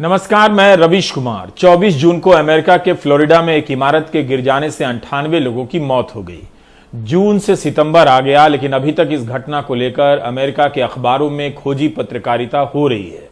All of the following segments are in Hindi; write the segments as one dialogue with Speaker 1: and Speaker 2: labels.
Speaker 1: नमस्कार, मैं रवीश कुमार। 24 जून को अमेरिका के फ्लोरिडा में एक इमारत के गिर जाने से 98 लोगों की मौत हो गई। जून से सितंबर आ गया, लेकिन अभी तक इस घटना को लेकर अमेरिका के अखबारों में खोजी पत्रकारिता हो रही है।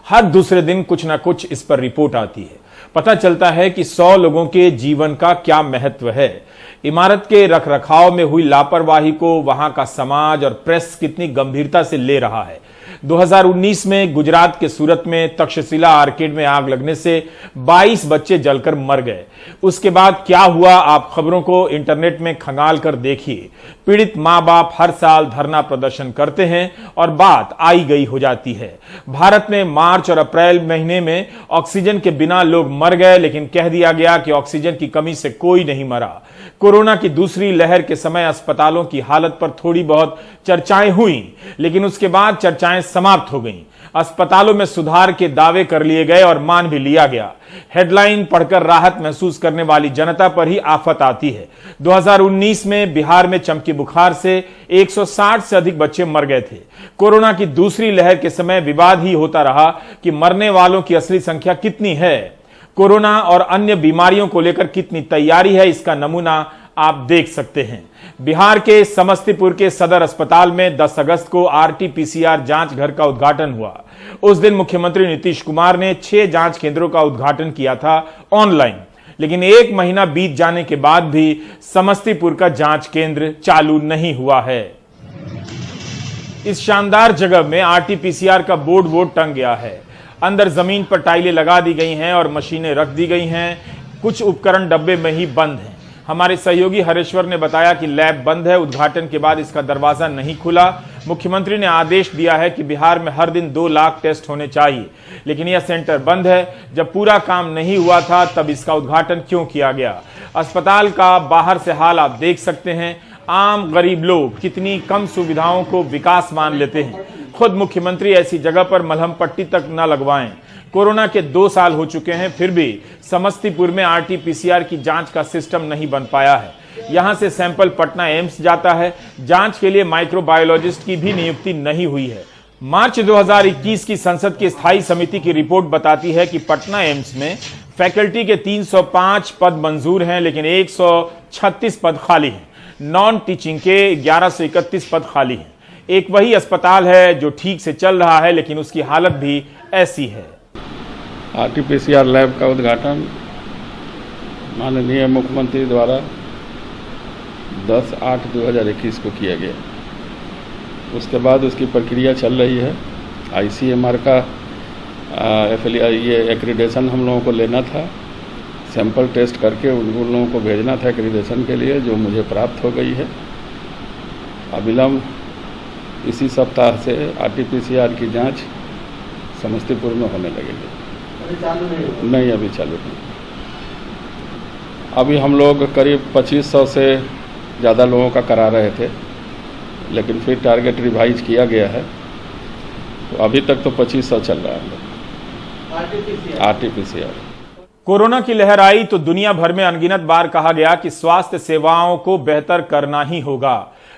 Speaker 1: हर दूसरे दिन कुछ ना कुछ इस पर रिपोर्ट आती है। पता चलता है कि 100 लोगों के जीवन का क्या महत्व है। इमारत के रखरखाव में हुई लापरवाही को वहां का समाज और प्रेस कितनी गंभीरता से ले रहा है। 2019 में गुजरात के सूरत में तक्षशिला आर्केड में आग लगने से 22 बच्चे जलकर मर गए। उसके बाद क्या हुआ, आप खबरों को इंटरनेट में खंगाल कर देखिए। पीड़ित मां बाप हर साल धरना प्रदर्शन करते हैं और बात आई गई हो जाती है। भारत में मार्च और अप्रैल महीने में ऑक्सीजन के बिना लोग मर गए, लेकिन कह दिया गया कि ऑक्सीजन की कमी से कोई नहीं मरा। कोरोना की दूसरी लहर के समय अस्पतालों की हालत पर थोड़ी बहुत चर्चाएं हुई, लेकिन उसके बाद चर्चाएं समाप्त हो गईं। अस्पतालों में सुधार के दावे कर लिए गए और मान भी लिया गया। हेडलाइन पढ़कर राहत महसूस करने वाली जनता पर ही आफत आती है। 2019 में बिहार में चमकी बुखार से 160 से अधिक बच्चे मर गए थे। कोरोना की दूसरी लहर के समय विवाद ही होता रहा कि मरने वालों की असली संख्या कितनी है। कोरोना और अन्य बीमारियों को लेकर कितनी तैयारी है, इसका नमूना आप देख सकते हैं। बिहार के समस्तीपुर के सदर अस्पताल में 10 अगस्त को आरटी-पीसीआर जांच घर का उद्घाटन हुआ। उस दिन मुख्यमंत्री नीतीश कुमार ने 6 जांच केंद्रों का उद्घाटन किया था ऑनलाइन, लेकिन 1 महीना बीत जाने के बाद भी समस्तीपुर का जांच केंद्र चालू नहीं हुआ है। इस शानदार जगह में आरटी-पीसीआर का बोर्ड टंग गया है। अंदर जमीन पर टाइलें लगा दी गई हैं और मशीनें रख दी गई हैं। कुछ उपकरण डब्बे में ही बंद हैं। हमारे सहयोगी हरेश्वर ने बताया कि लैब बंद है। उद्घाटन के बाद इसका दरवाजा नहीं खुला। मुख्यमंत्री ने आदेश दिया है कि बिहार में हर दिन 2 लाख टेस्ट होने चाहिए, लेकिन यह सेंटर बंद है। जब पूरा काम नहीं हुआ था तब इसका उद्घाटन क्यों किया गया? अस्पताल का बाहर से हाल आप देख सकते हैं। आम गरीब लोग कितनी कम सुविधाओं को विकास मान लेते हैं। खुद मुख्यमंत्री ऐसी जगह पर मलहम पट्टी तक न लगवाएं। कोरोना के 2 साल हो चुके हैं, फिर भी समस्तीपुर में आरटी-पीसीआर की जांच का सिस्टम नहीं बन पाया है। यहां से सैंपल पटना एम्स जाता है। जांच के लिए माइक्रोबायोलॉजिस्ट की भी नियुक्ति नहीं हुई है। मार्च 2021 की संसद की स्थायी समिति की रिपोर्ट बताती है कि पटना एम्स में फैकल्टी के 305 पद मंजूर हैं, लेकिन 136 पद खाली हैं। नॉन टीचिंग के 1131 पद खाली हैं। एक वही अस्पताल है जो ठीक से चल रहा है, लेकिन उसकी हालत भी ऐसी है।
Speaker 2: आरटी-पीसीआर लैब का उद्घाटन माननीय मुख्यमंत्री द्वारा 10/8/2021 को किया गया। उसके बाद उसकी प्रक्रिया चल रही है। आईसीएमआर का ये एक्रीडेशन हम लोगों को लेना था, सैंपल टेस्ट करके उन लोगों को भेजना था एक्रीडेशन के लिए, जो मुझे प्राप्त हो गई है। अविलंब इसी सप्ताह से आरटी-पीसीआर की जांच समस्तीपुर में होने लगेगी। नहीं, अभी चालू नहीं। अभी हम लोग करीब 2500 से ज़्यादा लोगों का करा रहे थे, लेकिन फिर टारगेट रिवाइज किया गया है, तो अभी तक तो 2500 चल रहा है आरटी-पीसीआर।
Speaker 1: कोरोना की लहर आई तो दुनिया भर में अनगिनत बार कहा गया कि स्वास्थ्य सेवाओं को बेहतर करना ही होगा।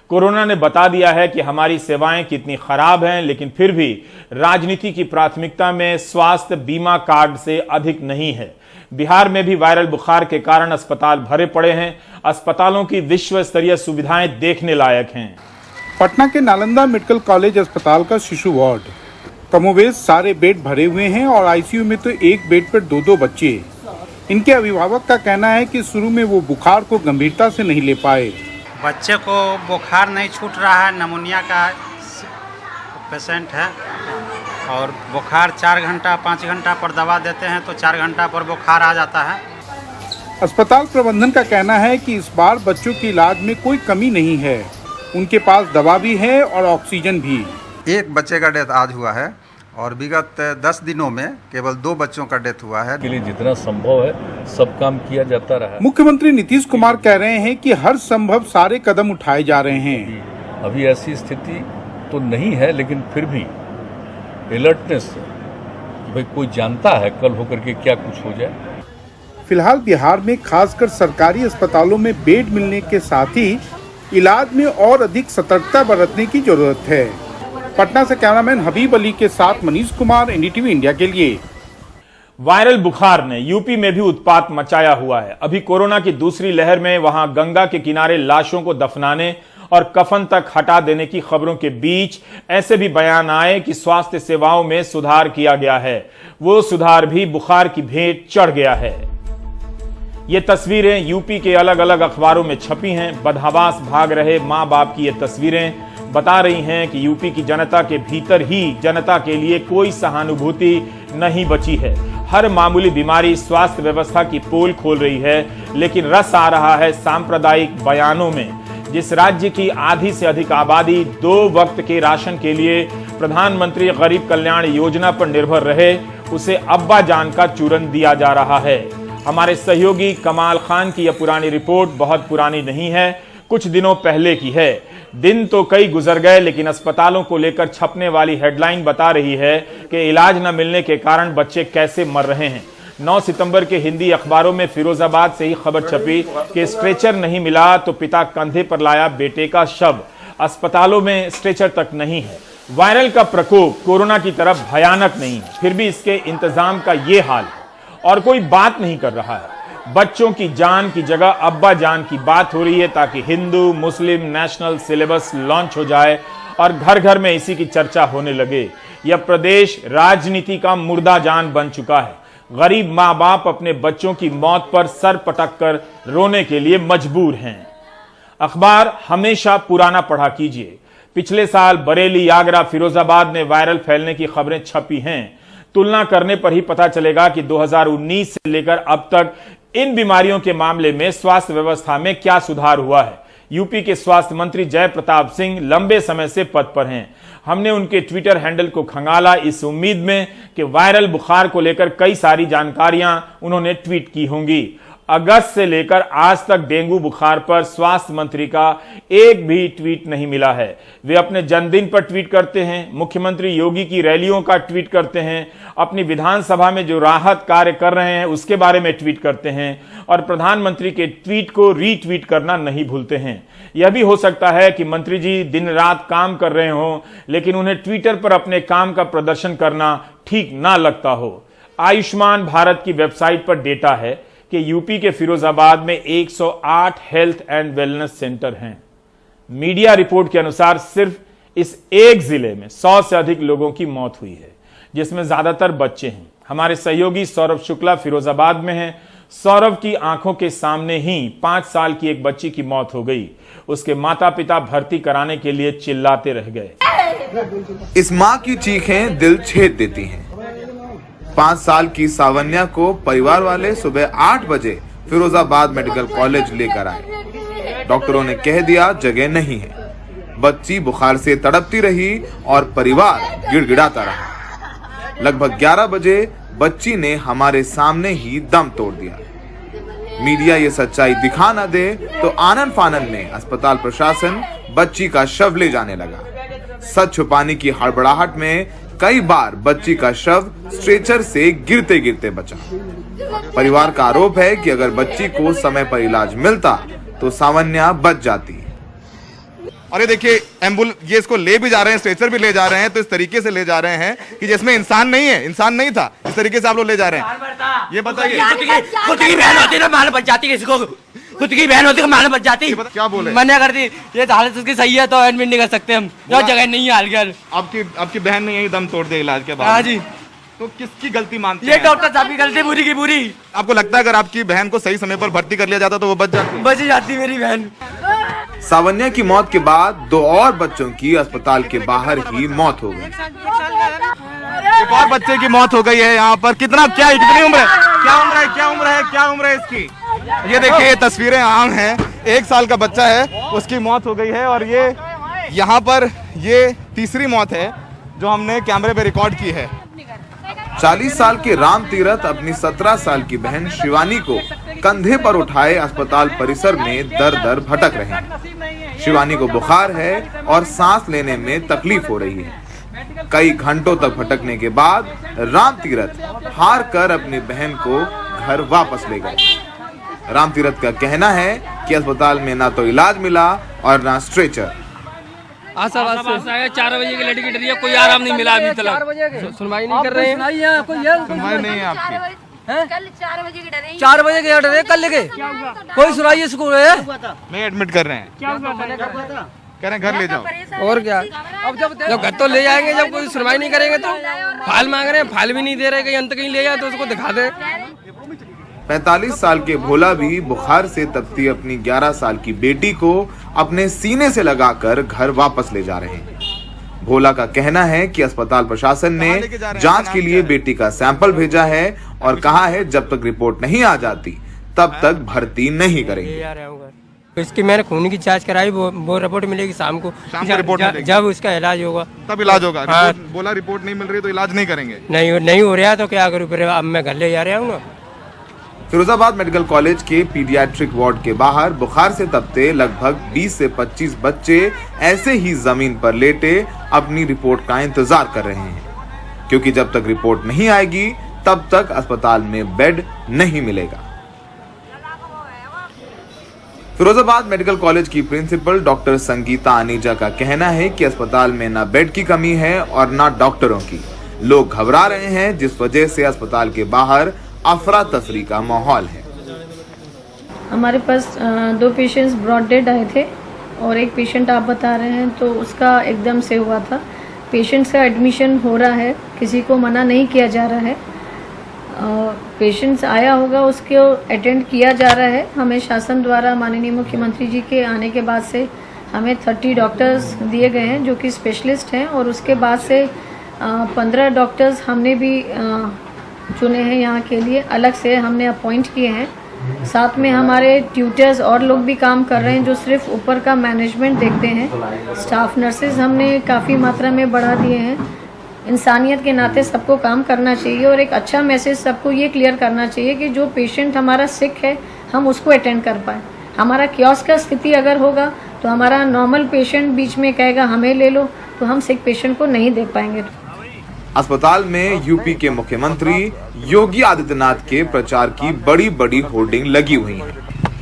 Speaker 1: कोरोना ने बता दिया है कि हमारी सेवाएं कितनी खराब हैं, लेकिन फिर भी राजनीति की प्राथमिकता में स्वास्थ्य बीमा कार्ड से अधिक नहीं है। बिहार में भी वायरल बुखार के कारण अस्पताल भरे पड़े हैं। अस्पतालों की विश्व स्तरीय सुविधाएं देखने लायक हैं।
Speaker 3: पटना के नालंदा मेडिकल कॉलेज अस्पताल का शिशु वार्ड, कमोबेश सारे बेड भरे हुए हैं और आईसीयू में तो एक बेड पर 2-2 बच्चे। इनके अभिभावक का कहना है कि शुरू में वो बुखार को गंभीरता से नहीं ले पाए।
Speaker 4: बच्चे को बुखार नहीं छूट रहा है, निमोनिया का पेशेंट है और बुखार 4 घंटा 5 घंटा पर दवा देते हैं तो 4 घंटा पर बुखार आ जाता है।
Speaker 3: अस्पताल प्रबंधन का कहना है कि इस बार बच्चों के इलाज में कोई कमी नहीं है। उनके पास दवा भी है और ऑक्सीजन भी।
Speaker 5: एक बच्चे का डेथ आज हुआ है और विगत 10 दिनों में केवल 2 बच्चों का डेथ हुआ है।
Speaker 6: के लिए जितना संभव है सब काम किया जाता रहा।
Speaker 3: मुख्यमंत्री नीतीश कुमार कह रहे हैं कि हर संभव सारे कदम उठाए जा रहे हैं।
Speaker 6: अभी ऐसी स्थिति तो नहीं है, लेकिन फिर भी अलर्टनेस, भाई कोई जानता है कल होकर के क्या कुछ हो जाए।
Speaker 3: फिलहाल बिहार में खासकर सरकारी अस्पतालों में बेड मिलने के साथ ही इलाज में और अधिक सतर्कता बरतने की जरूरत है। पटना से कैमरामैन हबीब अली के साथ मनीष कुमार, एनडीटीवी इंडिया के लिए।
Speaker 1: वायरल बुखार ने यूपी में भी उत्पात मचाया हुआ है। अभी कोरोना की दूसरी लहर में वहां गंगा के किनारे लाशों को दफनाने और कफन तक हटा देने की खबरों के बीच ऐसे भी बयान आए कि स्वास्थ्य सेवाओं में सुधार किया गया है। वो सुधार भी बुखार की भेंट चढ़ गया है। ये तस्वीरें यूपी के अलग अलग अखबारों में छपी हैं। बदहवास भाग रहे मां बाप की ये तस्वीरें बता रही हैं कि यूपी की जनता के भीतर ही जनता के लिए कोई सहानुभूति नहीं बची है। हर मामूली बीमारी स्वास्थ्य व्यवस्था की पोल खोल रही है, लेकिन रस आ रहा है सांप्रदायिक बयानों में। जिस राज्य की आधी से अधिक आबादी 2 वक्त के राशन के लिए प्रधानमंत्री गरीब कल्याण योजना पर निर्भर रहे, उसे अब्बा जान का चूरन दिया जा रहा है। हमारे सहयोगी कमाल खान की यह पुरानी रिपोर्ट बहुत पुरानी नहीं है, कुछ दिनों पहले की है। दिन तो कई गुजर गए, लेकिन अस्पतालों को लेकर छपने वाली हेडलाइन बता रही है कि इलाज न मिलने के कारण बच्चे कैसे मर रहे हैं। 9 सितंबर के हिंदी अखबारों में फिरोजाबाद से ही खबर छपी कि स्ट्रेचर नहीं मिला तो पिता कंधे पर लाया बेटे का शव। अस्पतालों में स्ट्रेचर तक नहीं है। वायरल का प्रकोप कोरोना की तरफ भयानक नहीं है, फिर भी इसके इंतजाम का ये हाल है और कोई बात नहीं कर रहा है। बच्चों की जान की जगह अब्बा जान की बात हो रही है, ताकि हिंदू मुस्लिम नेशनल सिलेबस लॉन्च हो जाए और घर घर में इसी की चर्चा होने लगे। यह प्रदेश राजनीति का मुर्दा जान बन चुका है। गरीब मां बाप अपने बच्चों की मौत पर सर पटक कर रोने के लिए मजबूर हैं। अखबार हमेशा पुराना पढ़ा कीजिए। पिछले साल बरेली, आगरा, फिरोजाबाद में वायरल फैलने की खबरें छपी हैं। तुलना करने पर ही पता चलेगा कि 2019 से लेकर अब तक इन बीमारियों के मामले में स्वास्थ्य व्यवस्था में क्या सुधार हुआ है। यूपी के स्वास्थ्य मंत्री जय प्रताप सिंह लंबे समय से पद पर हैं। हमने उनके ट्विटर हैंडल को खंगाला इस उम्मीद में कि वायरल बुखार को लेकर कई सारी जानकारियां उन्होंने ट्वीट की होंगी। अगस्त से लेकर आज तक डेंगू बुखार पर स्वास्थ्य मंत्री का एक भी ट्वीट नहीं मिला है। वे अपने जन्मदिन पर ट्वीट करते हैं, मुख्यमंत्री योगी की रैलियों का ट्वीट करते हैं, अपनी विधानसभा में जो राहत कार्य कर रहे हैं उसके बारे में ट्वीट करते हैं और प्रधानमंत्री के ट्वीट को रीट्वीट करना नहीं भूलते हैं। यह भी हो सकता है कि मंत्री जी दिन रात काम कर रहे हों, लेकिन उन्हें ट्विटर पर अपने काम का प्रदर्शन करना ठीक ना लगता हो। आयुष्मान भारत की वेबसाइट पर डेटा है कि यूपी के फिरोजाबाद में 108 हेल्थ एंड वेलनेस सेंटर हैं। मीडिया रिपोर्ट के अनुसार सिर्फ इस एक जिले में 100 से अधिक लोगों की मौत हुई है, जिसमें ज्यादातर बच्चे हैं। हमारे सहयोगी सौरभ शुक्ला फिरोजाबाद में हैं। सौरभ की आंखों के सामने ही 5 साल की एक बच्ची की मौत हो गई। उसके माता पिता भर्ती कराने के लिए चिल्लाते रह गए।
Speaker 7: इस मां की चीखें दिल छेद देती हैं। 5 साल की सावन्या को परिवार वाले सुबह 8 बजे फिरोजाबाद मेडिकल कॉलेज लेकर आए। डॉक्टरों ने कह दिया जगह नहीं है। बच्ची बुखार से तड़पती रही और परिवार गिड़गिड़ाता रहा। लगभग 11 बजे बच्ची ने हमारे सामने ही दम तोड़ दिया। मीडिया ये सच्चाई दिखा न दे तो आनन फानन में अस्पताल प्रशासन बच्ची का शव ले जाने लगा। सच छुपाने की हड़बड़ाहट में कई बार बच्ची का शव स्ट्रेचर से गिरते गिरते बचा। परिवार का आरोप है कि अगर बच्ची को समय पर इलाज मिलता तो सावन्या बच जाती।
Speaker 8: और ये देखिए ये इसको ले भी जा रहे हैं, स्ट्रेचर भी ले जा रहे हैं, तो इस तरीके से ले जा रहे हैं कि जिसमें इंसान नहीं है, इंसान नहीं था, इस तरीके से आप लोग ले जा रहे हैं। ये बताइए,
Speaker 9: खुद की बहन होती है माल बच जाती, किसी को खुद की बहन होती है माल बच जाती।
Speaker 8: क्या बोले?
Speaker 9: मना कर दी, ये हालत उसकी सही है तो एडमिट नहीं कर सकते हम, जो जगह नहीं है हाल।
Speaker 8: आपकी बहन ने यही दम तोड़ दिया इलाज के बाद?
Speaker 9: हाँ जी।
Speaker 8: तो किसकी गलती मानते हैं?
Speaker 9: ये डॉक्टर साहब की गलती पूरी की पूरी।
Speaker 8: आपको लगता है अगर आपकी बहन को सही समय पर भर्ती कर लिया जाता तो वो बच जाती मेरी बहन।
Speaker 7: सावन्या की मौत के बाद 2 और बच्चों की अस्पताल के बाहर ही मौत हो गई।
Speaker 8: एक और बच्चे की मौत हो गई है यहाँ पर। कितनी उम्र है? क्या उम्र है इसकी? ये देखिए, ये तस्वीरें आम हैं। 1 साल का बच्चा है, उसकी मौत हो गई है। और ये यहाँ पर ये तीसरी मौत है जो हमने कैमरे पे रिकॉर्ड की है।
Speaker 7: 40 साल के राम तीरथ अपनी 17 साल की बहन शिवानी को कंधे पर उठाए अस्पताल परिसर में दर दर भटक रहे हैं। शिवानी को बुखार है और सांस लेने में तकलीफ हो रही है। कई घंटों तक भटकने के बाद राम तीरथ हार कर अपनी बहन को घर वापस ले गए। राम तीरथ का कहना है कि अस्पताल में ना तो इलाज मिला और ना स्ट्रेचर।
Speaker 9: आशाबाद से आया। 4 बजे की लड़की डरी है, कोई आराम नहीं मिला अभी तक। सुनवाई नहीं कर रहे हैं।
Speaker 8: सुनवाई नहीं है आपकी।
Speaker 10: कल 4 बजे के डरे।
Speaker 9: 4 बजे के डरे कल लेके कोई सुनाई स्कूल है
Speaker 8: नहीं एडमिट कर रहे हैं। कह रहे हैं घर ले जाओ।
Speaker 9: और क्या, अब जब घर तो ले जाएंगे, जब कोई सुनवाई नहीं करेंगे तो फाइल मांग रहे हैं, फाइल भी नहीं दे रहे। कहीं अंत कहीं ले जाए तो उसको दिखा दे।
Speaker 7: 45 साल के भोला भी बुखार से तपती अपनी 11 साल की बेटी को अपने सीने से लगाकर घर वापस ले जा रहे हैं। भोला का कहना है कि अस्पताल प्रशासन ने जांच के लिए बेटी का सैंपल भेजा है और कहा है जब तक रिपोर्ट नहीं आ जाती तब तक भर्ती नहीं करेंगे।
Speaker 9: इसकी मैंने खून की जांच कराई, वो रिपोर्ट मिलेगी शाम को जब उसका इलाज होगा
Speaker 8: तब इलाज होगा। बोला रिपोर्ट नहीं मिल रही तो इलाज नहीं करेंगे।
Speaker 9: नहीं हो रहा तो क्या करूँ, फिर अब मैं घर ले जा रहा हूँ ना।
Speaker 7: फिरोजाबाद मेडिकल कॉलेज के पीडियाट्रिक वार्ड के बाहर बुखार से तपते लगभग 20 से 25 बच्चे ऐसे ही जमीन पर लेटे अपनी रिपोर्ट का इंतजार कर रहे हैं, क्योंकि जब तक रिपोर्ट नहीं आएगी तब तक अस्पताल में बेड नहीं मिलेगा। फिरोजाबाद मेडिकल कॉलेज की प्रिंसिपल डॉक्टर संगीता अनीजा का कहना है कि अस्पताल में न बेड की कमी है और न डॉक्टरों की। लोग घबरा रहे हैं, जिस वजह से अस्पताल के बाहर अफरा तफरी का माहौल है।
Speaker 10: हमारे पास 2 पेशेंट्स ब्रॉड डेड आए थे और एक पेशेंट आप बता रहे हैं तो उसका एकदम से हुआ था। पेशेंट्स का एडमिशन हो रहा है, किसी को मना नहीं किया जा रहा है। पेशेंट्स आया होगा उसको अटेंड किया जा रहा है। हमें शासन द्वारा माननीय मुख्यमंत्री जी के आने के बाद से हमें 30 डॉक्टर्स दिए गए हैं जो कि स्पेशलिस्ट हैं, और उसके बाद से 15 डॉक्टर्स हमने भी चुने हैं यहाँ के लिए, अलग से हमने अपॉइंट किए हैं। साथ में हमारे ट्यूटर्स और लोग भी काम कर रहे हैं जो सिर्फ ऊपर का मैनेजमेंट देखते हैं। स्टाफ नर्सेज हमने काफ़ी मात्रा में बढ़ा दिए हैं। इंसानियत के नाते सबको काम करना चाहिए और एक अच्छा मैसेज सबको ये क्लियर करना चाहिए कि जो पेशेंट हमारा सिक है हम उसको अटेंड कर पाए। हमारा कियोस्क का स्थिति अगर होगा तो हमारा नॉर्मल पेशेंट बीच में कहेगा हमें ले लो, तो हम सिक पेशेंट को नहीं देख पाएंगे।
Speaker 7: अस्पताल में यूपी के मुख्यमंत्री योगी आदित्यनाथ के प्रचार की बड़ी बड़ी होर्डिंग लगी हुई है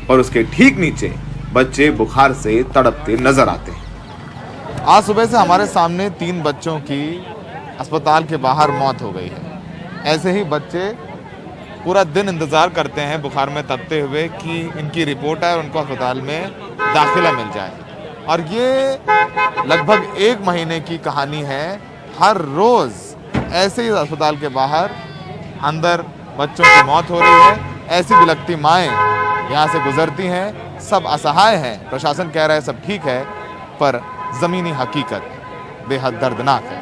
Speaker 7: और उसके ठीक नीचे बच्चे बुखार से तड़पते नजर आते हैं।
Speaker 8: आज सुबह से हमारे सामने 3 बच्चों की अस्पताल के बाहर मौत हो गई है। ऐसे ही बच्चे पूरा दिन इंतजार करते हैं बुखार में तपते हुए कि इनकी रिपोर्ट आए और उनको अस्पताल में दाखिला मिल जाए, और ये लगभग 1 महीने की कहानी है। हर रोज ऐसे ही अस्पताल के बाहर अंदर बच्चों की मौत हो रही है। ऐसी बिलखती माएँ यहाँ से गुजरती हैं, सब असहाय हैं। प्रशासन कह रहा है सब ठीक है, पर जमीनी हकीकत बेहद दर्दनाक है।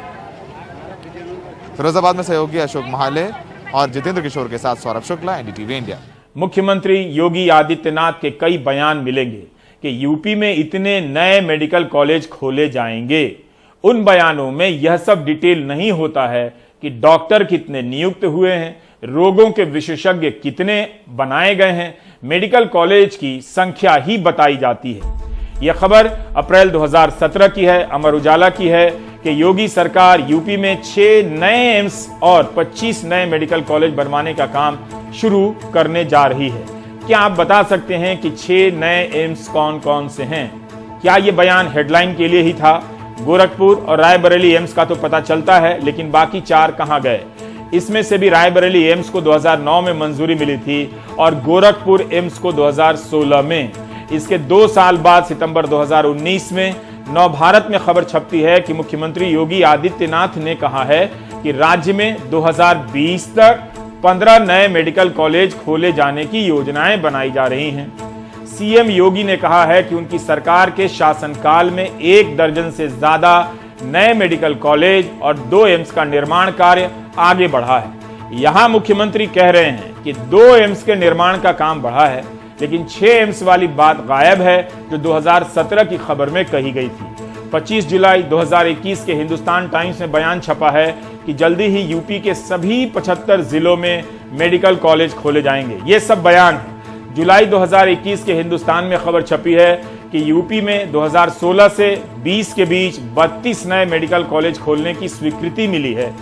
Speaker 8: फिरोजाबाद में सहयोगी अशोक महाले और जितेंद्र किशोर के साथ सौरभ शुक्ला, एनडीटीवी इंडिया।
Speaker 1: मुख्यमंत्री योगी आदित्यनाथ के कई बयान मिलेंगे कि यूपी में इतने नए मेडिकल कॉलेज खोले जाएंगे। उन बयानों में यह सब डिटेल नहीं होता है कि डॉक्टर कितने नियुक्त हुए हैं, रोगों के विशेषज्ञ कितने बनाए गए हैं। मेडिकल कॉलेज की संख्या ही बताई जाती है। यह खबर अप्रैल 2017 की है। अमर उजाला की है कि योगी सरकार यूपी में 6 नए एम्स और 25 नए मेडिकल कॉलेज बनवाने का काम शुरू करने जा रही है। क्या आप बता सकते हैं कि 6 नए एम्स कौन कौन से हैं? क्या यह बयान हेडलाइन के लिए ही था? गोरखपुर और रायबरेली एम्स का तो पता चलता है, लेकिन बाकी 4 कहां गए? इसमें से भी रायबरेली एम्स को 2009 में मंजूरी मिली थी और गोरखपुर एम्स को 2016 में। इसके 2 साल बाद सितंबर 2019 में नवभारत में खबर छपती है कि मुख्यमंत्री योगी आदित्यनाथ ने कहा है कि राज्य में 2020 तक 15 नए मेडिकल कॉलेज खोले जाने की योजनाएं बनाई जा रही हैं। सीएम योगी ने कहा है कि उनकी सरकार के शासनकाल में 1 दर्जन से ज्यादा नए मेडिकल कॉलेज और 2 एम्स का निर्माण कार्य आगे बढ़ा है। यहां मुख्यमंत्री कह रहे हैं कि 2 एम्स के निर्माण का काम बढ़ा है, लेकिन 6 एम्स वाली बात गायब है जो 2017 की खबर में कही गई थी। 25 जुलाई 2021 के हिंदुस्तान टाइम्स में बयान छपा है कि जल्दी ही यूपी के सभी 75 जिलों में मेडिकल कॉलेज खोले जाएंगे। ये सब बयान है। जुलाई 2021 के हिंदुस्तान में खबर छपी है कि यूपी में 2016 से 20 के बीच 32 नए मेडिकल कॉलेज खोलने की स्वीकृति मिली है।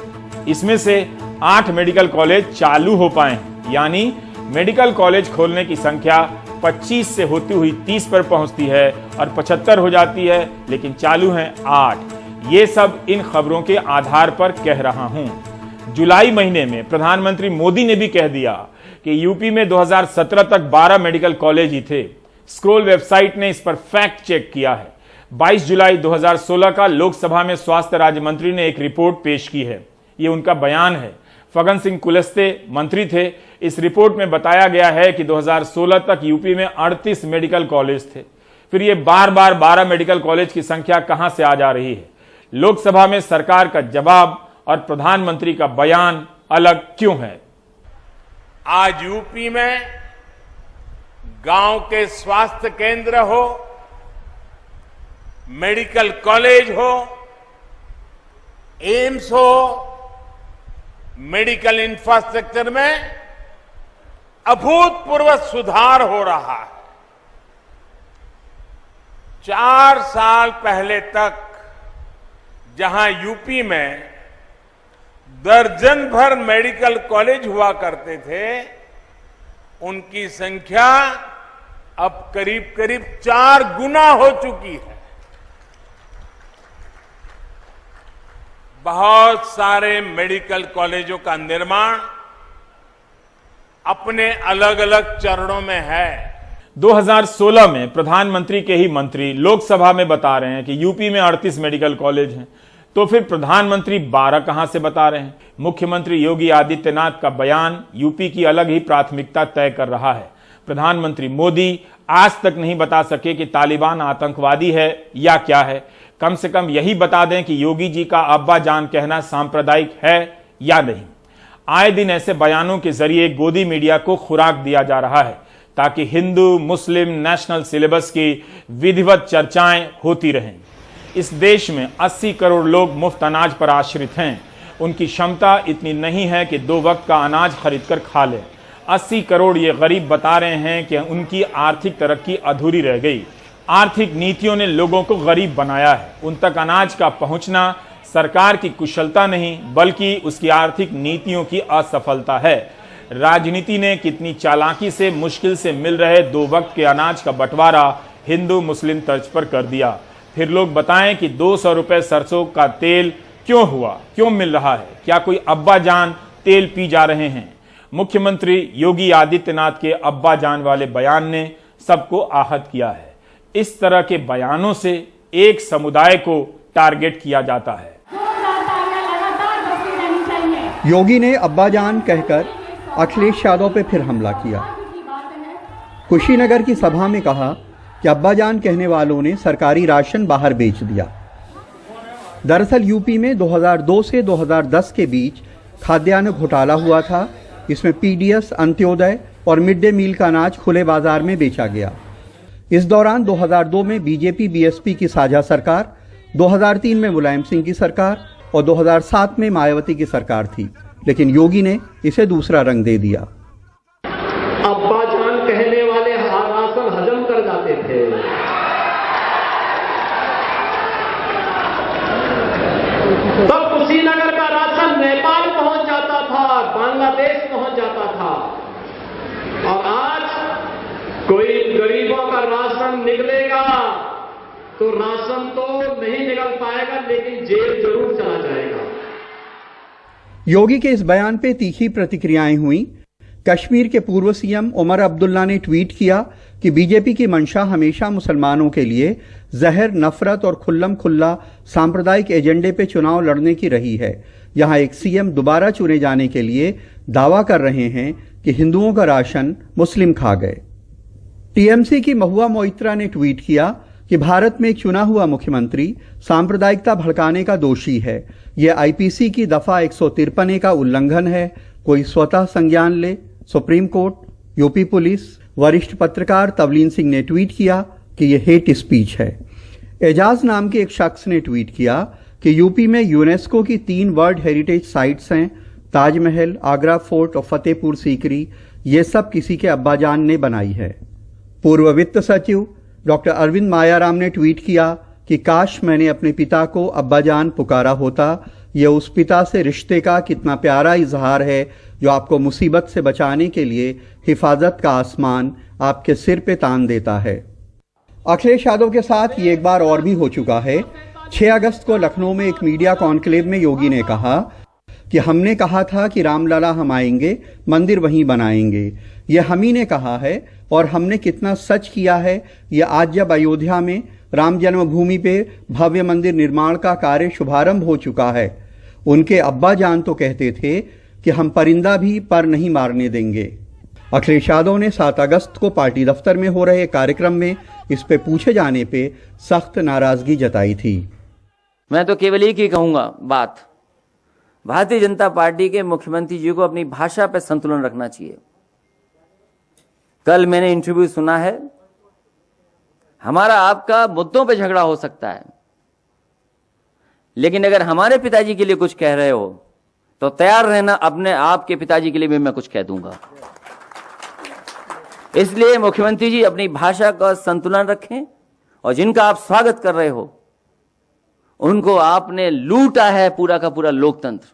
Speaker 1: इसमें से 8 मेडिकल कॉलेज चालू हो पाए हैं, यानी मेडिकल कॉलेज खोलने की संख्या 25 से होती हुई 30 पर पहुंचती है और 75 हो जाती है, लेकिन चालू हैं 8। ये सब इन खबरों के आधार पर कह रहा हूं। जुलाई महीने में प्रधानमंत्री मोदी ने भी कह दिया कि यूपी में 2017 तक 12 मेडिकल कॉलेज ही थे। स्क्रोल वेबसाइट ने इस पर फैक्ट चेक किया है। 22 जुलाई 2016 का लोकसभा में स्वास्थ्य राज्य मंत्री ने एक रिपोर्ट पेश की है। ये उनका बयान है। फग्गन सिंह कुलस्ते मंत्री थे। इस रिपोर्ट में बताया गया है कि 2016 तक यूपी में 38 मेडिकल कॉलेज थे। फिर ये बार बार 12 मेडिकल कॉलेज की संख्या कहां से आ जा रही है? लोकसभा में सरकार का जवाब और प्रधानमंत्री का बयान अलग क्यों है?
Speaker 11: आज यूपी में गांव के स्वास्थ्य केंद्र हो, मेडिकल कॉलेज हो, एम्स हो, मेडिकल इंफ्रास्ट्रक्चर में अभूतपूर्व सुधार हो रहा है। 4 साल पहले तक जहां यूपी में दर्जन भर मेडिकल कॉलेज हुआ करते थे, उनकी संख्या अब करीब करीब 4 गुना हो चुकी है। बहुत सारे मेडिकल कॉलेजों का निर्माण अपने अलग अलग चरणों में है।
Speaker 1: 2016 में प्रधानमंत्री के ही मंत्री लोकसभा में बता रहे हैं कि यूपी में 38 मेडिकल कॉलेज हैं, तो फिर प्रधानमंत्री 12 कहां से बता रहे हैं? मुख्यमंत्री योगी आदित्यनाथ का बयान यूपी की अलग ही प्राथमिकता तय कर रहा है। प्रधानमंत्री मोदी आज तक नहीं बता सके कि तालिबान आतंकवादी है या क्या है। कम से कम यही बता दें कि योगी जी का अब्बा जान कहना सांप्रदायिक है या नहीं। आए दिन ऐसे बयानों के जरिए गोदी मीडिया को खुराक दिया जा रहा है ताकि हिंदू मुस्लिम नेशनल सिलेबस की विधिवत चर्चाएं होती रहें। इस देश में 80 करोड़ लोग मुफ्त अनाज पर आश्रित हैं। उनकी क्षमता इतनी नहीं है कि 2 वक्त का अनाज खरीदकर खा लें। 80 करोड़ ये गरीब बता रहे हैं कि उनकी आर्थिक तरक्की अधूरी रह गई। आर्थिक नीतियों ने लोगों को गरीब बनाया है। उन तक अनाज का पहुंचना सरकार की कुशलता नहीं बल्कि उसकी आर्थिक नीतियों की असफलता है। राजनीति ने कितनी चालाकी से मुश्किल से मिल रहे 2 वक्त के अनाज का बंटवारा हिंदू मुस्लिम तर्ज पर कर दिया। फिर लोग बताएं कि 200 रुपए सरसों का तेल क्यों हुआ, क्यों मिल रहा है? क्या कोई अब्बा जान तेल पी जा रहे हैं? मुख्यमंत्री योगी आदित्यनाथ के अब्बा जान वाले बयान ने सबको आहत किया है। इस तरह के बयानों से एक समुदाय को टारगेट किया जाता है।
Speaker 12: योगी ने अब्बाजान कहकर अखिलेश यादव पे फिर हमला किया। कुशीनगर की सभा में कहा कि अब्बाजान कहने वालों ने सरकारी राशन बाहर बेच दिया। दरअसल यूपी में 2002 से 2010 के बीच खाद्यान्न घोटाला हुआ था। इसमें पीडीएस, अंत्योदय और मिड डे मील का अनाज खुले बाजार में बेचा गया। इस दौरान 2002 में बीजेपी बीएसपी की साझा सरकार, 2003 में मुलायम सिंह की सरकार और 2007 में मायावती की सरकार थी, लेकिन योगी ने इसे दूसरा रंग दे दिया।
Speaker 13: अब्बाजान कहने वाले राशन हजम कर जाते थे। तब कुशीनगर का राशन नेपाल पहुंच जाता था, बांग्लादेश पहुंच जाता था, और आज कोई गरीबों का राशन निकलेगा तो राशन तो नहीं निकल पाएगा, लेकिन जेल जरूर चला जाएगा।
Speaker 12: योगी के इस बयान पे तीखी प्रतिक्रियाएं हुई। कश्मीर के पूर्व सीएम उमर अब्दुल्ला ने ट्वीट किया कि बीजेपी की मंशा हमेशा मुसलमानों के लिए जहर, नफरत और खुल्लम खुल्ला सांप्रदायिक एजेंडे पे चुनाव लड़ने की रही है। यहां एक सीएम दोबारा चुने जाने के लिए दावा कर रहे हैं कि हिंदुओं का राशन मुस्लिम खा गए। टीएमसी की महुआ मोइत्रा ने ट्वीट किया कि भारत में एक चुना हुआ मुख्यमंत्री सांप्रदायिकता भड़काने का दोषी है। यह आईपीसी की दफा 153 का उल्लंघन है। कोई स्वतः संज्ञान ले। Supreme court, UP police. वरिष्ठ पत्रकार तवलीन सिंह ने ट्वीट किया कि यह हेट स्पीच है। एजाज नाम के एक शख्स ने ट्वीट किया कि यूपी में यूनेस्को की 3 वर्ल्ड हेरिटेज साइट्स हैं, ताजमहल, आगरा फोर्ट और फतेहपुर सीकरी। ये सब किसी के अब्बाजान ने बनाई है। पूर्व वित्त सचिव डॉक्टर अरविंद मायाराम ने ट्वीट किया कि काश मैंने अपने पिता को अब्बाजान पुकारा होता। यह उस पिता से रिश्ते का कितना प्यारा इजहार है जो आपको मुसीबत से बचाने के लिए हिफाजत का आसमान आपके सिर पे तान देता है। अखिलेश यादव के साथ ये एक बार और भी हो चुका है। 6 अगस्त को लखनऊ में एक मीडिया कॉन्क्लेव में योगी ने कहा कि हमने कहा था कि रामलला हम आएंगे, मंदिर वहीं बनाएंगे। ये हम ही ने कहा है और हमने कितना सच किया है ये आज जब अयोध्या में राम जन्मभूमि पे भव्य मंदिर निर्माण का कार्य शुभारंभ हो चुका है। उनके अब्बा जान तो कहते थे कि हम परिंदा भी पर नहीं मारने देंगे। अखिलेश यादव ने 7 अगस्त को पार्टी दफ्तर में हो रहे कार्यक्रम में इस पे पूछे जाने पे सख्त नाराजगी जताई थी।
Speaker 14: मैं तो केवल एक ही कहूंगा बात, भारतीय जनता पार्टी के मुख्यमंत्री जी को अपनी भाषा पर संतुलन रखना चाहिए। कल मैंने इंटरव्यू सुना है, हमारा आपका मुद्दों पे झगड़ा हो सकता है, लेकिन अगर हमारे पिताजी के लिए कुछ कह रहे हो तो तैयार रहना अपने आपके पिताजी के लिए भी मैं कुछ कह दूंगा। इसलिए मुख्यमंत्री जी अपनी भाषा का संतुलन रखें और जिनका आप स्वागत कर रहे हो उनको आपने लूटा है पूरा का पूरा लोकतंत्र।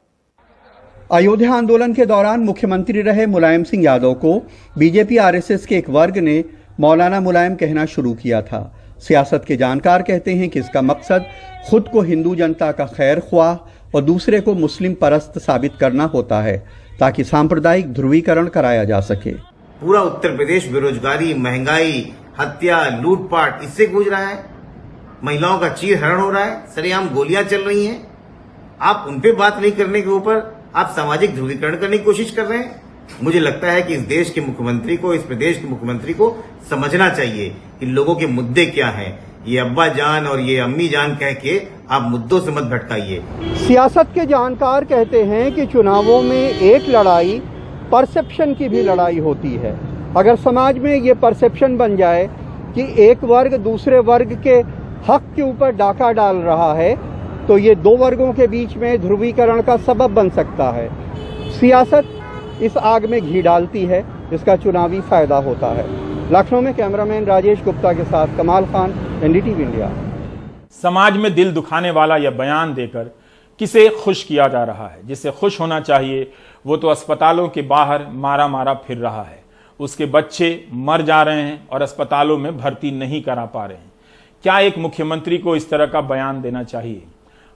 Speaker 12: अयोध्या आंदोलन के दौरान मुख्यमंत्री रहे मुलायम सिंह यादव को बीजेपी आरएसएस के एक वर्ग ने मौलाना मुलायम कहना शुरू किया था। सियासत के जानकार कहते हैं कि इसका मकसद खुद को हिंदू जनता का खैर ख्वाह और दूसरे को मुस्लिम परस्त साबित करना होता है ताकि सांप्रदायिक ध्रुवीकरण कराया जा सके।
Speaker 15: पूरा उत्तर प्रदेश बेरोजगारी, महंगाई, हत्या, लूटपाट इससे गूंज रहा है। महिलाओं का चीरहरण हो रहा है, सरेआम गोलियां चल रही हैं। आप उन पे बात नहीं करने के ऊपर आप सामाजिक ध्रुवीकरण करने की कोशिश कर रहे हैं। मुझे लगता है कि इस देश के मुख्यमंत्री को, इस प्रदेश के मुख्यमंत्री को समझना चाहिए कि लोगों के मुद्दे क्या हैं। ये अब्बा जान और ये अम्मी जान कह के आप मुद्दों से मत भटकाइए।
Speaker 12: सियासत के जानकार कहते हैं कि चुनावों में एक लड़ाई परसेप्शन की भी लड़ाई होती है। अगर समाज में ये परसेप्शन बन जाए कि एक वर्ग दूसरे वर्ग के हक के ऊपर डाका डाल रहा है तो ये 2 वर्गों के बीच में ध्रुवीकरण का सबब बन सकता है। सियासत इस आग में घी डालती है जिसका चुनावी फायदा होता है। लखनऊ में कैमरामैन राजेश गुप्ता के साथ कमाल खान, एनडीटीवी इंडिया।
Speaker 1: समाज में दिल दुखाने वाला यह बयान देकर किसे खुश किया जा रहा है? जिसे खुश होना चाहिए वो तो अस्पतालों के बाहर मारा मारा फिर रहा है। उसके बच्चे मर जा रहे हैं और अस्पतालों में भर्ती नहीं करा पा रहे हैं। क्या एक मुख्यमंत्री को इस तरह का बयान देना चाहिए?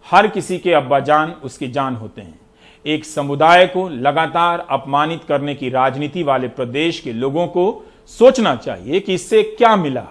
Speaker 1: हर किसी के अब्बा जान उसकी जान होते हैं। एक समुदाय को लगातार अपमानित करने की राजनीति वाले प्रदेश के लोगों को सोचना चाहिए कि इससे क्या मिला।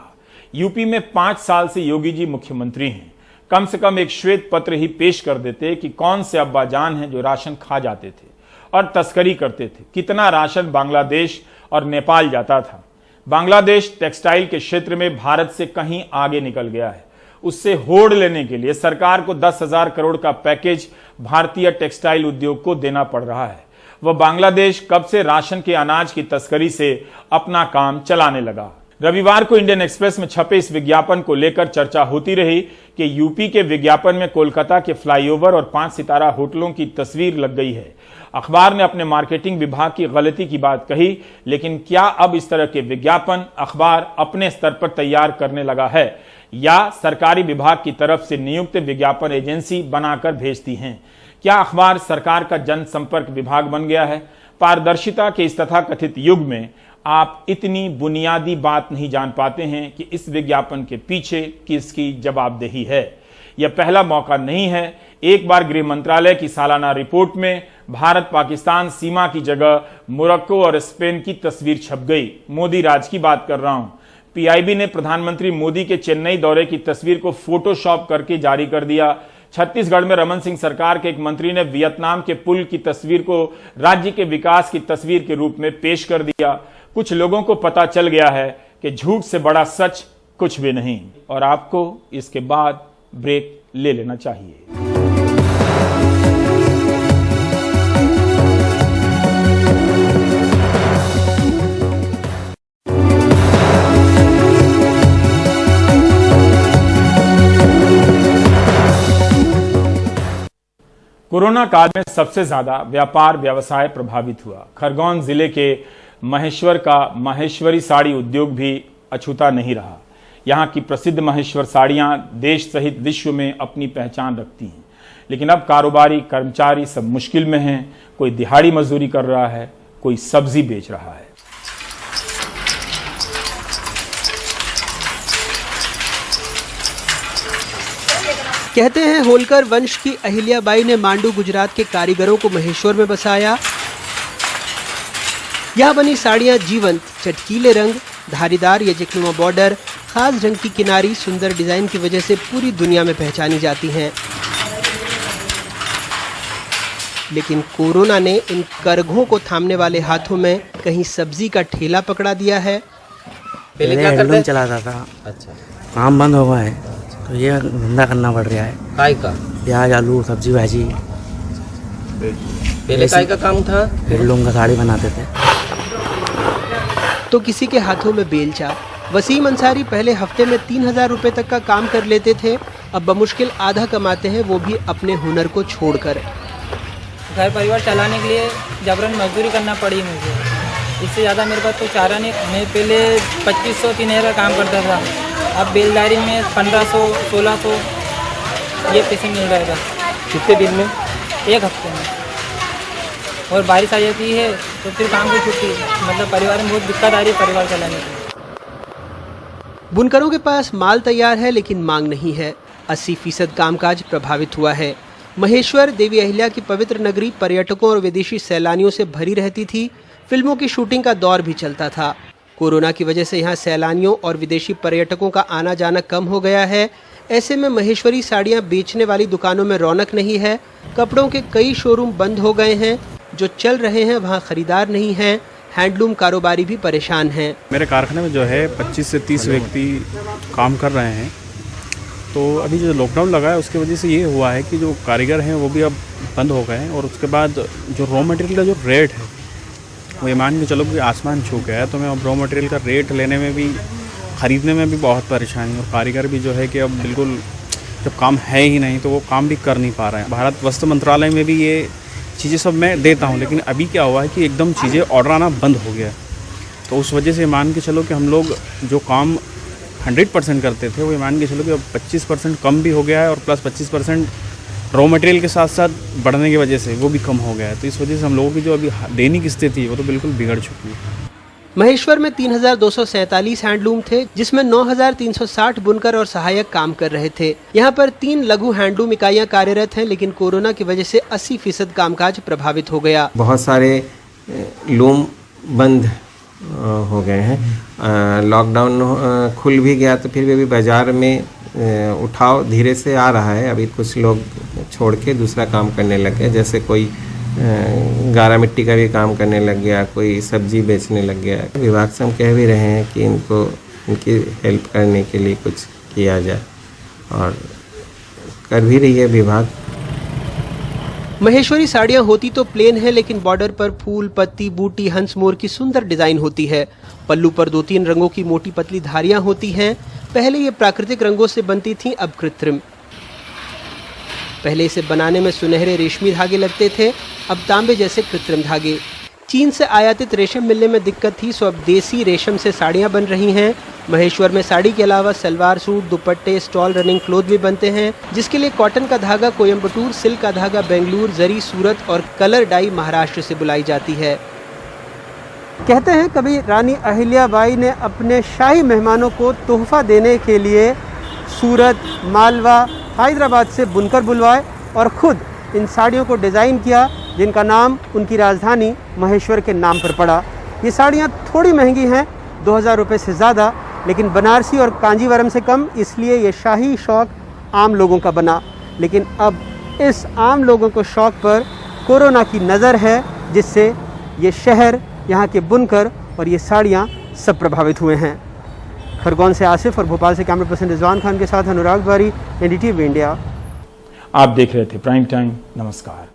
Speaker 1: यूपी में 5 साल से योगी जी मुख्यमंत्री हैं। कम से कम एक श्वेत पत्र ही पेश कर देते कि कौन से अब्बा जान हैं जो राशन खा जाते थे और तस्करी करते थे। कितना राशन बांग्लादेश और नेपाल जाता था। बांग्लादेश टेक्सटाइल के क्षेत्र में भारत से कहीं आगे निकल गया है। उससे होड़ लेने के लिए सरकार को 10,000 करोड़ का पैकेज भारतीय टेक्सटाइल उद्योग को देना पड़ रहा है। वह बांग्लादेश कब से राशन के अनाज की तस्करी से अपना काम चलाने लगा। रविवार को इंडियन एक्सप्रेस में छपे इस विज्ञापन को लेकर चर्चा होती रही कि यूपी के विज्ञापन में कोलकाता के फ्लाईओवर और 5 सितारा होटलों की तस्वीर लग गई है। अखबार ने अपने मार्केटिंग विभाग की गलती की बात कही, लेकिन क्या अब इस तरह के विज्ञापन अखबार अपने स्तर पर तैयार करने लगा है या सरकारी विभाग की तरफ से नियुक्त विज्ञापन एजेंसी बनाकर भेजती हैं? क्या अखबार सरकार का जनसंपर्क विभाग बन गया है? पारदर्शिता के इस तथाकथित युग में आप इतनी बुनियादी बात नहीं जान पाते हैं कि इस विज्ञापन के पीछे किसकी जवाबदेही है। यह पहला मौका नहीं है। एक बार गृह मंत्रालय की सालाना रिपोर्ट में भारत पाकिस्तान सीमा की जगह मोरक्को और स्पेन की तस्वीर छप गई। मोदी राज की बात कर रहा हूं। पीआईबी ने प्रधानमंत्री मोदी के चेन्नई दौरे की तस्वीर को फोटोशॉप करके जारी कर दिया। छत्तीसगढ़ में रमन सिंह सरकार के एक मंत्री ने वियतनाम के पुल की तस्वीर को राज्य के विकास की तस्वीर के रूप में पेश कर दिया। कुछ लोगों को पता चल गया है कि झूठ से बड़ा सच कुछ भी नहीं और आपको इसके बाद ब्रेक ले लेना चाहिए। कोरोना काल में सबसे ज्यादा व्यापार व्यवसाय प्रभावित हुआ। खरगोन जिले के महेश्वर का महेश्वरी साड़ी उद्योग भी अछूता नहीं रहा। यहाँ की प्रसिद्ध महेश्वर साड़ियाँ देश सहित विश्व में अपनी पहचान रखती हैं, लेकिन अब कारोबारी कर्मचारी सब मुश्किल में हैं। कोई दिहाड़ी मजदूरी कर रहा है, कोई सब्जी बेच रहा है।
Speaker 16: कहते हैं होलकर वंश की अहिल्याबाई ने मांडू गुजरात के कारीगरों को महेश्वर में बसाया। यहाँ बनी साड़ियाँ जीवंत, चटकीले रंग, धारीदार या जखनुमा बॉर्डर, खास रंग की किनारी, सुंदर डिजाइन की वजह से पूरी दुनिया में पहचानी जाती हैं। लेकिन कोरोना ने इन करघों को थामने वाले हाथों में कहीं सब्जी का ठेला पकड़ा दिया है।
Speaker 17: पहले क्या करते चलाता था, अच्छा काम बंद हो गया है तो ये धंधा करना पड़ रहा है। काय का? प्याज, आलू, सब्जी भाजी।
Speaker 16: पहले काय का काम था?
Speaker 17: हेडलूम का साड़ी बनाते थे।
Speaker 16: तो किसी के हाथों में बेलचा। वसीम अंसारी पहले हफ्ते में 3000 रुपए तक का काम कर लेते थे, अब बमुश्किल आधा कमाते हैं, वो भी अपने हुनर को छोड़कर।
Speaker 18: घर परिवार चलाने के लिए जबरन मजदूरी करना पड़ी मुझे, इससे ज़्यादा मेरे पास तो चारा नहीं। मैं पहले 2500-3000 का काम करता था, अब बेलदारी में 1500-1600 ये पैसे मिल रहा है बस।
Speaker 16: कितने दिन में?
Speaker 18: एक हफ्ते में। और बारिश आ जाती है तो फिर काम की छुट्टी, मतलब परिवार में बहुत दिक्कत आ रही है परिवार चलाने की।
Speaker 16: बुनकरों के पास माल तैयार है लेकिन मांग नहीं है। 80% कामकाज प्रभावित हुआ है। महेश्वर देवी अहिल्या की पवित्र नगरी पर्यटकों और विदेशी सैलानियों से भरी रहती थी। फिल्मों की शूटिंग का दौर भी चलता था। कोरोना की वजह से यहाँ सैलानियों और विदेशी पर्यटकों का आना जाना कम हो गया है। ऐसे में महेश्वरी साड़ियाँ बेचने वाली दुकानों में रौनक नहीं है। कपड़ों के कई शोरूम बंद हो गए हैं, जो चल रहे हैं वहाँ खरीदार नहीं हैं। हैंडलूम कारोबारी भी परेशान हैं।
Speaker 19: मेरे कारखाने में जो है 25 से 30 व्यक्ति काम कर रहे हैं। तो अभी जो लॉकडाउन लगा है उसकी वजह से ये हुआ है कि जो कारीगर हैं वो भी अब बंद हो गए हैं, और उसके बाद जो रॉ मटेरियल का जो रेट है वो ये मान के चलो कि आसमान छू गया है। तो मैं अब रॉ मटेरियल का रेट लेने में भी, ख़रीदने में भी बहुत परेशानी, और कारीगर भी जो है कि अब बिल्कुल जब काम है ही नहीं तो वो काम भी कर नहीं पा रहे हैं। भारत वस्त्र मंत्रालय में भी ये चीज़ें सब मैं देता हूँ, लेकिन अभी क्या हुआ है कि एकदम चीज़ें ऑर्डर आना बंद हो गया है। तो उस वजह से मान के चलो कि हम लोग जो काम 100% करते थे वो ये मान के चलो कि अब 25% कम भी हो गया है, और प्लस 25% रॉ मटेरियल के साथ साथ बढ़ने की वजह से वो भी कम हो गया है। तो इस वजह से हम लोगों की जो अभी दैनिक स्थिति है वो तो बिल्कुल बिगड़ चुकी है।
Speaker 16: महेश्वर में 3247 हैंडलूम थे, जिसमें 9360 बुनकर और सहायक काम कर रहे थे। यहाँ पर 3 लघु हैंडलूम इकाइयाँ कार्यरत हैं, लेकिन कोरोना की वजह से 80% कामकाज प्रभावित हो गया।
Speaker 20: बहुत सारे लूम बंद हो गए हैं। लॉकडाउन खुल भी गया तो फिर भी अभी बाजार में उठाव धीरे से आ रहा है। अभी कुछ लोग छोड़ के दूसरा काम करने लगे, जैसे कोई गारा मिट्टी का भी काम करने लग गया, कोई सब्जी बेचने लग गया। विभाग से हम कह भी रहे हैं कि इनकी हेल्प करने के लिए कुछ किया जाए, और कर भी रही है विभाग।
Speaker 16: महेश्वरी साड़ियाँ होती तो प्लेन है, लेकिन बॉर्डर पर फूल, पत्ती, बूटी, हंस, मोर की सुंदर डिजाइन होती है। पल्लू पर 2-3 रंगों की मोटी पतली धारियाँ होती हैं। पहले ये प्राकृतिक रंगों से बनती थीं, अब कृत्रिम। पहले इसे बनाने में सुनहरे रेशमी धागे लगते थे, अब तांबे जैसे कृत्रिम धागे। चीन से आयातित रेशम मिलने में दिक्कत थी, सो अब देसी रेशम से साड़ियाँ बन रही हैं। महेश्वर में साड़ी के अलावा सलवार सूट, दुपट्टे, स्टॉल रनिंग क्लोथ भी बनते हैं, जिसके लिए कॉटन का धागा कोयम्बटूर, सिल्क का धागा बेंगलुरु, जरी सूरत और कलर डाई महाराष्ट्र से बुलाई जाती है। कहते हैं कभी रानी अहिल्याबाई ने अपने शाही मेहमानों को तोहफा देने के लिए सूरत, मालवा, हैदराबाद से बुनकर बुलवाए और खुद इन साड़ियों को डिज़ाइन किया, जिनका नाम उनकी राजधानी महेश्वर के नाम पर पड़ा। ये साड़ियाँ थोड़ी महंगी हैं, 2000 रुपये से ज़्यादा, लेकिन बनारसी और कांजीवरम से कम, इसलिए ये शाही शौक आम लोगों का बना। लेकिन अब इस आम लोगों को शौक पर कोरोना की नज़र है, जिससे ये शहर, यहाँ के बुनकर और ये साड़ियाँ सब प्रभावित हुए हैं। खरगोन से आसिफ और भोपाल से कैमरा पर्सन रिजवान खान के साथ अनुराग द्वारी, NDTV इंडिया।
Speaker 1: आप देख रहे थे प्राइम टाइम। नमस्कार।